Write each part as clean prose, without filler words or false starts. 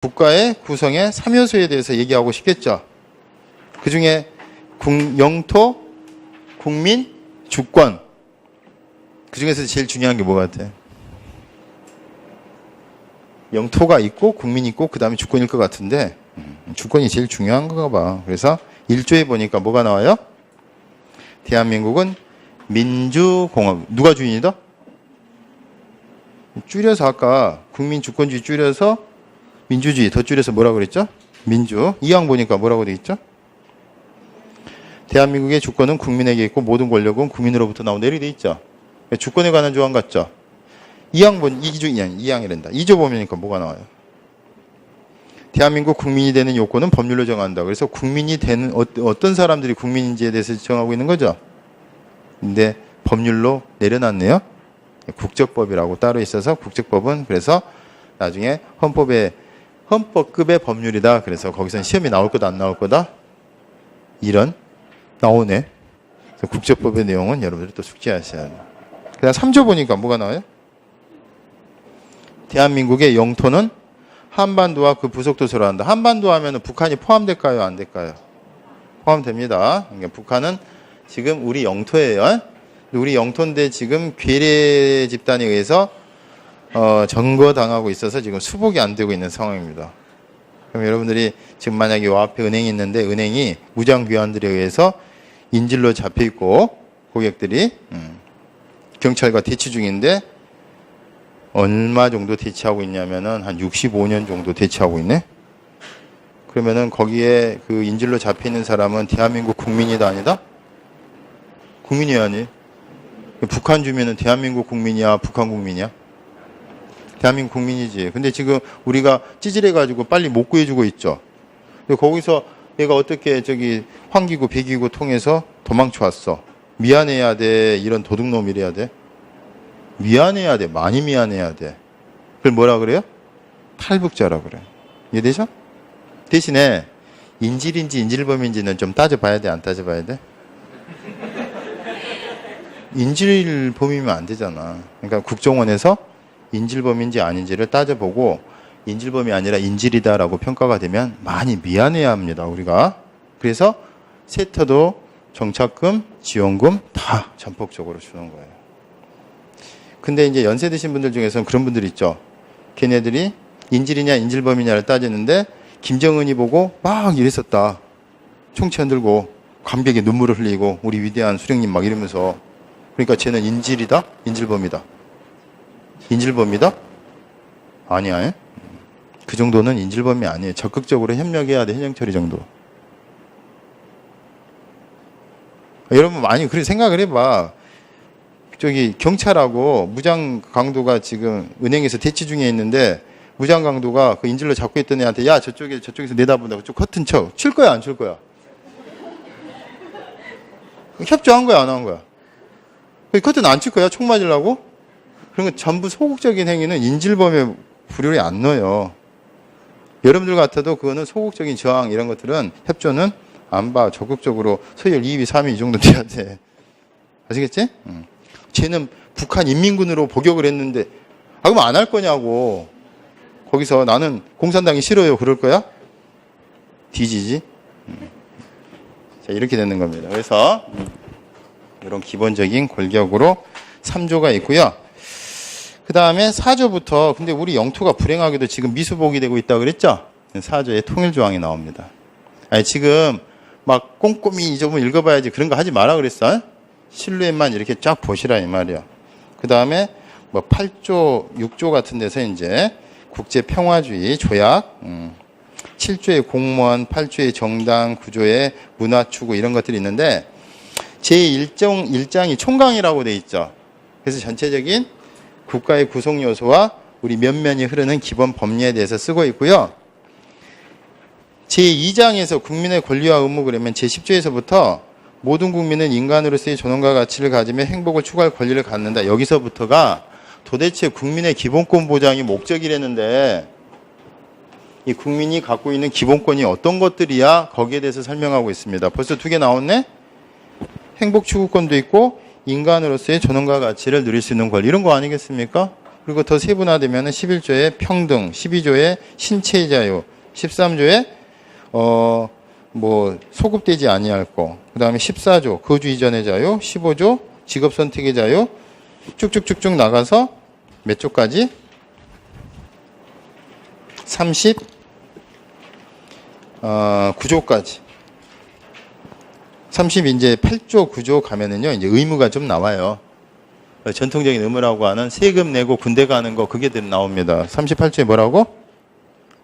국가의 구성의 3요소에 대해서 얘기하고 싶겠죠. 그 중에 영토, 국민, 주권. 그 중에서 제일 중요한 게 뭐 같아요? 영토가 있고 국민이 있고 그 다음에 주권일 것 같은데 주권이 제일 중요한 건가 봐. 그래서 1조에 보니까 뭐가 나와요? 대한민국은 민주공화국. 누가 주인이다? 줄여서 아까 국민주권주의 줄여서 민주주의 더 줄여서 뭐라고 그랬죠? 민주. 이항 보니까 뭐라고 돼 있죠? 대한민국의 주권은 국민에게 있고 모든 권력은 국민으로부터 나온다. 이렇게 돼 있죠? 주권에 관한 조항 같죠? 이항 2항이란다. 2조 보니까 뭐가 나와요? 대한민국 국민이 되는 요건은 법률로 정한다. 그래서 국민이 되는 어떤 사람들이 국민인지에 대해서 정하고 있는 거죠. 근데 법률로 내려놨네요. 국적법이라고 따로 있어서 국적법은 그래서 나중에 헌법급의 법률이다. 그래서 거기서는 시험이 나올 거다 안 나올 거다? 이런 나오네. 그래서 국적법의 내용은 여러분들이 또 숙지하셔야 해요. 그다음 3조 보니까 뭐가 나와요? 대한민국의 영토는 한반도와 그 부속도서로 한다. 한반도 하면 북한이 포함될까요? 안 될까요? 포함됩니다. 그러니까 북한은 지금 우리 영토예요. 우리 영토인데 지금 괴뢰 집단에 의해서 점거당하고 있어서 지금 수복이 안 되고 있는 상황입니다. 그럼 여러분들이 지금 만약에 요 앞에 은행이 있는데 은행이 무장귀환들에 의해서 인질로 잡혀 있고 고객들이 경찰과 대치 중인데 얼마 정도 대치하고 있냐면은 한 65년 정도 대치하고 있네. 그러면은 거기에 그 인질로 잡혀 있는 사람은 대한민국 국민이다 아니다? 국민이 아니. 북한 주민은 대한민국 국민이야, 북한 국민이야? 대한민국 국민이지. 근데 지금 우리가 찌질해가지고 빨리 못 구해주고 있죠. 근데 거기서 얘가 어떻게 저기 황기구, 백기구 통해서 도망쳐 왔어. 미안해야 돼. 이런 도둑놈이래야 돼. 미안해야 돼. 많이 미안해야 돼. 그걸 뭐라 그래요? 탈북자라 그래. 이해되죠? 대신에 인질인지 인질범인지는 좀 따져봐야 돼. 안 따져봐야 돼? 인질범이면 안 되잖아. 그러니까 국정원에서 인질범인지 아닌지를 따져보고 인질범이 아니라 인질이다라고 평가가 되면 많이 미안해야 합니다. 우리가. 그래서 세터도 정착금, 지원금 다 전폭적으로 주는 거예요. 근데 이제 연세 드신 분들 중에서는 그런 분들 있죠. 걔네들이 인질이냐 인질범이냐를 따지는데 김정은이 보고 막 이랬었다. 총치 흔들고 감격에 눈물을 흘리고 우리 위대한 수령님 막 이러면서 그러니까 쟤는 인질이다? 인질범이다. 인질범이다? 아니야. 에? 그 정도는 인질범이 아니에요. 적극적으로 협력해야 돼. 현행처리 정도. 여러분 많이 그렇게 생각을 해봐. 저기 경찰하고 무장 강도가 지금 은행에서 대치 중에 있는데 무장 강도가 그 인질로 잡고 있던 애한테 야 저쪽에서 내다본다. 그쪽 커튼 쳐. 칠 거야 안 칠 거야? 협조한 거야 안 한 거야? 커튼 안 칠 거야? 총 맞으려고? 그런 거 전부 소극적인 행위는 인질범의 부류에 안 넣어요. 여러분들 같아도 그거는 소극적인 저항 이런 것들은 협조는 안 봐. 적극적으로 서열 2위, 3위 이 정도 돼야 돼. 아시겠지? 쟤는 북한 인민군으로 복역을 했는데 그럼 안 할 거냐고. 거기서 나는 공산당이 싫어요. 그럴 거야? 뒤지지? 자, 이렇게 되는 겁니다. 그래서 이런 기본적인 골격으로 3조가 있고요. 그 다음에 4조부터 근데 우리 영토가 불행하게도 지금 미수복이 되고 있다고 그랬죠? 4조에 통일조항이 나옵니다. 아니 지금 막 꼼꼼히 이 점을 읽어봐야지 그런 거 하지 마라 그랬어. 실루엣만 이렇게 쫙 보시라 이 말이야. 그 다음에 뭐 8조, 6조 같은 데서 이제 국제평화주의 조약, 7조의 공무원, 8조의 정당, 9조의 문화추구 이런 것들이 있는데 제1장이 총강이라고 돼 있죠. 그래서 전체적인 국가의 구성 요소와 우리 면면이 흐르는 기본 법리에 대해서 쓰고 있고요. 제2장에서 국민의 권리와 의무 그러면 제10조에서부터 모든 국민은 인간으로서의 존엄과 가치를 가지며 행복을 추구할 권리를 갖는다. 여기서부터가 도대체 국민의 기본권 보장이 목적이라는데 이 국민이 갖고 있는 기본권이 어떤 것들이야? 거기에 대해서 설명하고 있습니다. 벌써 2개 나왔네? 행복 추구권도 있고 인간으로서의 존엄과 가치를 누릴 수 있는 권리 이런 거 아니겠습니까? 그리고 더 세분화되면 11조의 평등, 12조의 신체의 자유, 13조의 소급되지 아니할 거, 그 다음에 14조 거주 이전의 자유, 15조 직업 선택의 자유, 쭉쭉쭉쭉 나가서 몇 조까지? 39조까지. 38조 9조 가면은요, 이제 의무가 좀 나와요. 전통적인 의무라고 하는 세금 내고 군대 가는 거, 그게 나옵니다. 38조에 뭐라고?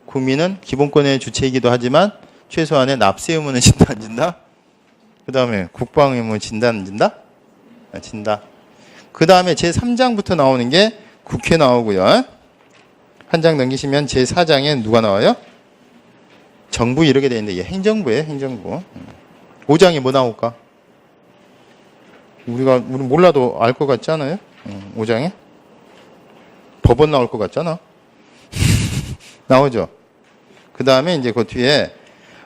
국민은 기본권의 주체이기도 하지만 최소한의 납세 의무는 진다, 안 진다? 그 다음에 국방 의무 진다, 안 진다? 진다. 그 다음에 제3장부터 나오는 게 국회 나오고요. 한 장 넘기시면 제4장에 누가 나와요? 정부 이렇게 되어 있는데, 행정부예요, 행정부. 5장에 뭐 나올까? 우리 몰라도 알 것 같지 않아요? 5장에? 법원 나올 것 같잖아. 나오죠? 그 다음에 이제 그 뒤에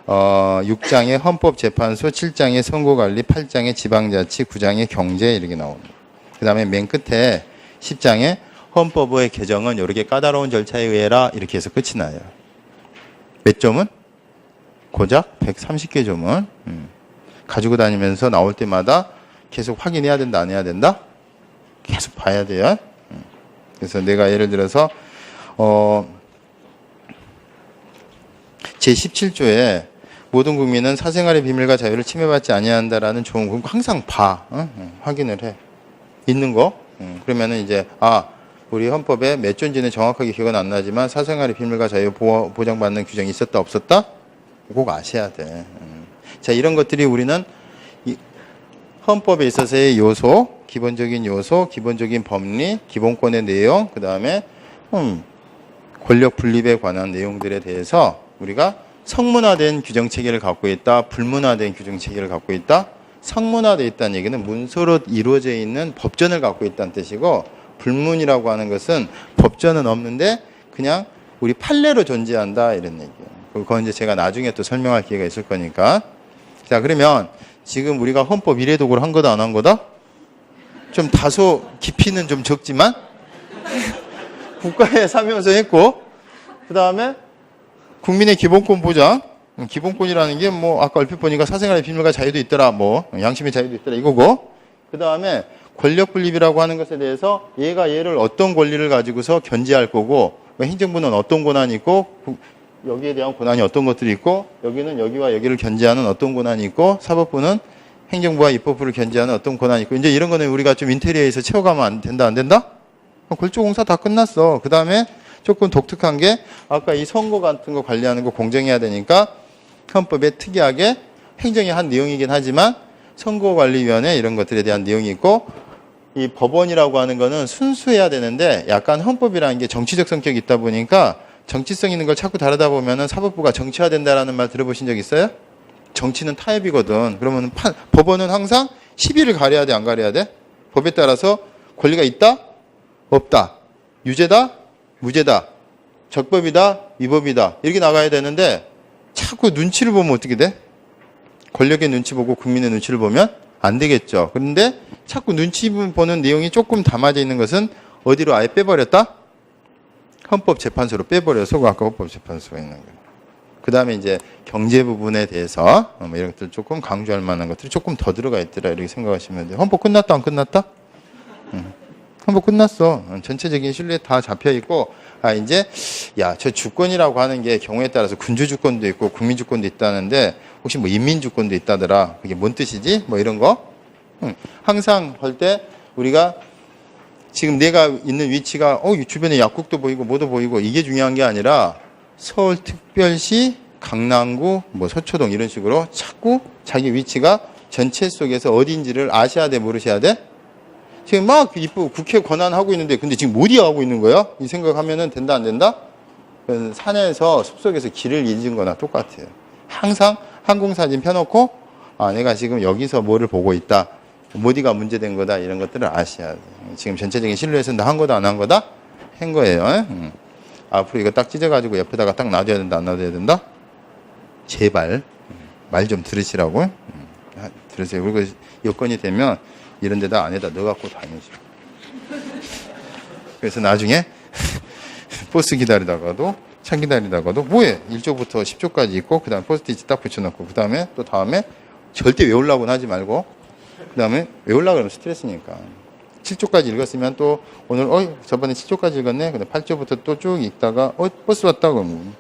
6장에 헌법재판소, 7장에 선거관리, 8장에 지방자치, 9장에 경제 이렇게 나옵니다. 그 다음에 맨 끝에 10장에 헌법의 개정은 이렇게 까다로운 절차에 의해라 이렇게 해서 끝이 나요. 몇 점은? 고작 130개 점은 가지고 다니면서 나올 때마다 계속 확인해야 된다, 안 해야 된다? 계속 봐야 돼요. 그래서 내가 예를 들어서 제17조에 모든 국민은 사생활의 비밀과 자유를 침해받지 아니한다라는 조항, 항상 봐. 확인을 해. 있는 거. 그러면은 이제 우리 헌법에 몇 조인지는 정확하게 기억은 안 나지만 사생활의 비밀과 자유 보장받는 규정이 있었다 없었다? 꼭 아셔야 돼. 자, 이런 것들이 우리는 헌법에 있어서의 요소, 기본적인 요소, 기본적인 법리, 기본권의 내용, 그 다음에 권력 분립에 관한 내용들에 대해서 우리가 성문화된 규정체계를 갖고 있다, 불문화된 규정체계를 갖고 있다. 성문화되어 있다는 얘기는 문서로 이루어져 있는 법전을 갖고 있다는 뜻이고, 불문이라고 하는 것은 법전은 없는데 그냥 우리 판례로 존재한다, 이런 얘기예요. 그건 이제 제가 나중에 또 설명할 기회가 있을 거니까. 자, 그러면 지금 우리가 헌법 1회 독을 한 거다, 안 한 거다? 좀 다소 깊이는 좀 적지만 국가의 사명서 했고, 그 다음에 국민의 기본권 보장, 기본권이라는 게 아까 얼핏 보니까 사생활의 비밀과 자유도 있더라, 양심의 자유도 있더라, 이거고, 그 다음에 권력 분립이라고 하는 것에 대해서 얘가 얘를 어떤 권리를 가지고서 견제할 거고, 행정부는 어떤 권한이 있고, 여기에 대한 권한이 어떤 것들이 있고, 여기는 여기와 여기를 견제하는 어떤 권한이 있고, 사법부는 행정부와 입법부를 견제하는 어떤 권한이 있고, 이제 이런 거는 우리가 좀 인테리어에서 채워가면 안 된다, 안 된다? 골조공사 다 끝났어. 그 다음에 조금 독특한 게, 아까 이 선거 같은 거 관리하는 거 공정해야 되니까, 헌법에 특이하게 행정이 한 내용이긴 하지만, 선거관리위원회 이런 것들에 대한 내용이 있고, 이 법원이라고 하는 거는 순수해야 되는데, 약간 헌법이라는 게 정치적 성격이 있다 보니까, 정치성 있는 걸 자꾸 다루다 보면은 사법부가 정치화된다라는 말 들어보신 적 있어요? 정치는 타협이거든. 그러면 법원은 항상 시비를 가려야 돼, 안 가려야 돼? 법에 따라서 권리가 있다? 없다. 유죄다? 무죄다. 적법이다? 위법이다. 이렇게 나가야 되는데 자꾸 눈치를 보면 어떻게 돼? 권력의 눈치 보고 국민의 눈치를 보면 안 되겠죠. 그런데 자꾸 눈치 보는 내용이 조금 담아져 있는 것은 어디로 아예 빼버렸다? 헌법재판소로 빼버려서 아까 헌법재판소가 있는 거예요. 그 다음에 이제 경제 부분에 대해서 이런 것들 조금 강조할 만한 것들이 조금 더 들어가 있더라, 이렇게 생각하시면 돼요. 헌법 끝났다, 안 끝났다? 헌법 끝났어. 전체적인 신뢰 다 잡혀 있고, 이제 저 주권이라고 하는 게 경우에 따라서 군주 주권도 있고 국민 주권도 있다는데 혹시 인민 주권도 있다더라. 그게 뭔 뜻이지? 이런 거. 항상 할 때 우리가 지금 내가 있는 위치가 주변에 약국도 보이고 뭐도 보이고 이게 중요한 게 아니라 서울특별시, 강남구, 서초동 이런 식으로 자꾸 자기 위치가 전체 속에서 어디인지를 아셔야 돼, 모르셔야 돼? 지금 막 이쁘고 국회 권한하고 있는데 근데 지금 어디 하고 있는 거야? 이 생각하면은 된다, 안 된다? 산에서 숲속에서 길을 잊은 거나 똑같아요. 항상 항공사진 펴놓고 내가 지금 여기서 뭐를 보고 있다. 어디가 문제된 거다, 이런 것들을 아셔야 돼요. 지금 전체적인 신뢰에서 한 거다, 안 한 거다? 한 거예요. 앞으로 이거 딱 찢어가지고 옆에다가 딱 놔둬야 된다, 안 놔둬야 된다? 제발 말 좀 들으시라고. 들으세요. 그리고 여건이 되면 이런 데다 안에다 넣어갖고 다니시고. 그래서 나중에 버스 기다리다가도 차 기다리다가도 뭐해? 1조부터 10조까지 있고 그 다음에 포스트잇 딱 붙여놓고 그 다음에 또 다음에 절대 외우려고는 하지 말고 그 다음에 외우려고 하면 스트레스니까 7조까지 읽었으면 또 오늘 저번에 7조까지 읽었네. 근데 8조부터 또 쭉 읽다가 버스 왔다 그러면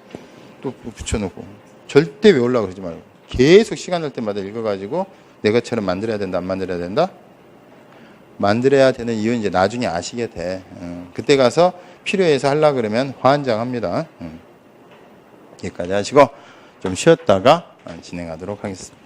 또 붙여놓고 절대 외우려고 그러지 말고 계속 시간 날 때마다 읽어가지고 내 것처럼 만들어야 된다 안 만들어야 된다? 만들어야 되는 이유는 이제 나중에 아시게 돼. 그때 가서 필요해서 하려고 그러면 화한장합니다. 여기까지 하시고 좀 쉬었다가 진행하도록 하겠습니다.